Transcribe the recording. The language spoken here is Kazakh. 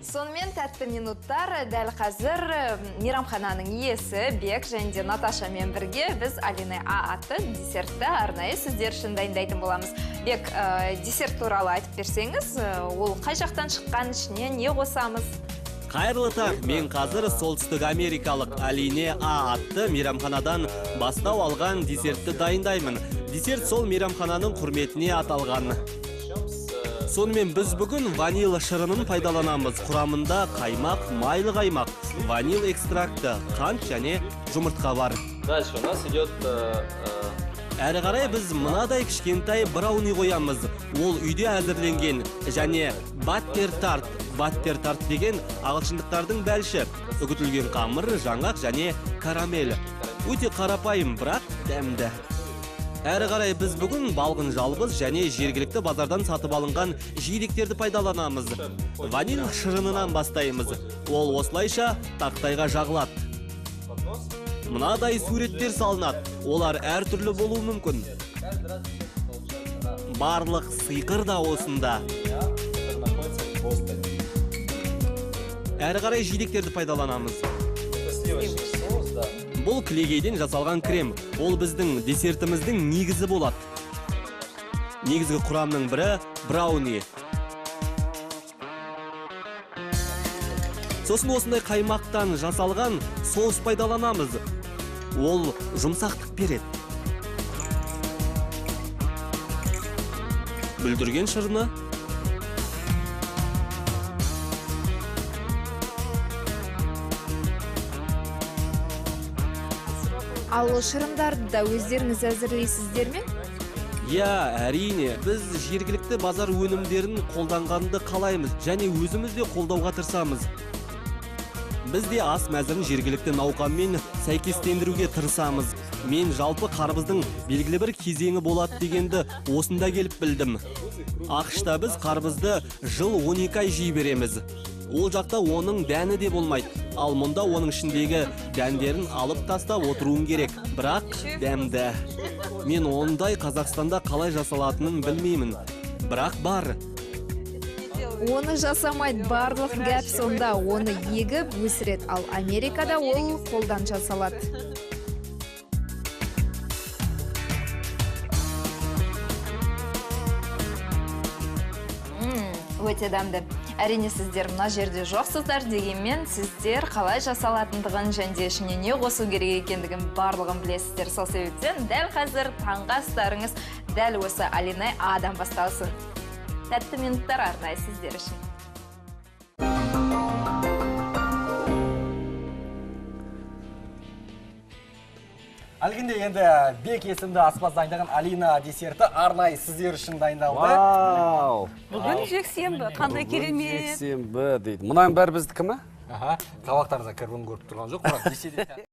Сонымен тәтті минуттар дәл қазір мейрамхананың иесі Бек және Наташамен бірге біз Алина А атты десертті арнайы сіздер үшін дайындайтын боламыз. Бек, десерт туралы айтып берсеңіз, ол қай жақтан шыққан, ішіне не қосамыз? Қайырлы таң, мен қазір солтүстік америкалық Алина А атты мейрамханадан бастау алған десертті дайындаймын. Десерт сол мейрамхананың құрметіне аталған. Сонымен біз бүгін ванил шырынын пайдаланамыз. Құрамында қаймақ, майлы қаймақ, ванил экстракты, қант және жұмыртқа бар. Дальше у нас идет... Әрі қарай біз мынадай кішкентай брауни қоямыз. Ол үйде әзірленген және баттер тарт. Баттер тарт деген ағылшындықтардың бәлші. Үгітілген қамыр, жаңғақ және карамель. Өте қарапайым, бірақ дәмді. Әрі қарай біз бүгін балғын жалбыз және жергілікті базардан сатып алынған жидектерді пайдаланамыз. Ванил шырынынан бастаймыз. Ол осылайша тақтайға жағылады. Мынадай суреттер салынады. Олар әртүрлі болуы мүмкін. Барлық сиқыр да осында. Әрі қарай жидектерді пайдаланамыз. Бұл кілегейден жасалған крем. Ол біздің десертіміздің негізі болады. Негізгі құрамның бірі брауни. Сосын осындай қаймақтан жасалған соус пайдаланамыз. Ол жұмсақтық береді. Бүлдірген шырыны. Ал шырындарды да өздеріңіз әзірлейсіздер ме? Әрине, біз жергілікті базар өнімдерін қолданғанды қалаймыз және өзіміз де қолдауға тырысамыз. Біз де ас мәзірін жергілікті науқанмен сәйкестендіруге тырысамыз. Мен жалпы қарбыздың белгілі бір кезеңі болады дегенді осында келіп білдім. Ақшта біз қарбызды жыл 12 ай жей береміз. Ол жақта оның дәні де болмайды. Ал мұнда оның ішіндегі дәндерін алып тастап отыруым керек. Бірақ дәмді. Мен ондай Қазақстанда қалай жасалатынын білмеймін. Бірақ бар. Оны жасамайды, барлық гәп сонда. Оны егіп өсіреді. Ал Америкада ол қолдан жасалады. Өте дәмді. Әрине сіздер мына жерде жоқсыздар дегенмен сіздер қалай жасалатындығын және ішіне не қосу керек екендігін барлығын білесіздер. Сол себептен дәл қазір таңғы астарыңыз дәл осы Алина Адан басталсын. Тәтті минуттар арнайы сіздер үшін. Әлгінде енді Бек есімді аспаз дайындаған Алина десерті арнайы сіздер үшін дайындалды. Вау! Бүгін жексенбі, қандай керемет. Жексенбі дейді. Мұнан бәрі біздікі ме? Қабақтарыңызға кірбің көріп тұрған жоқ.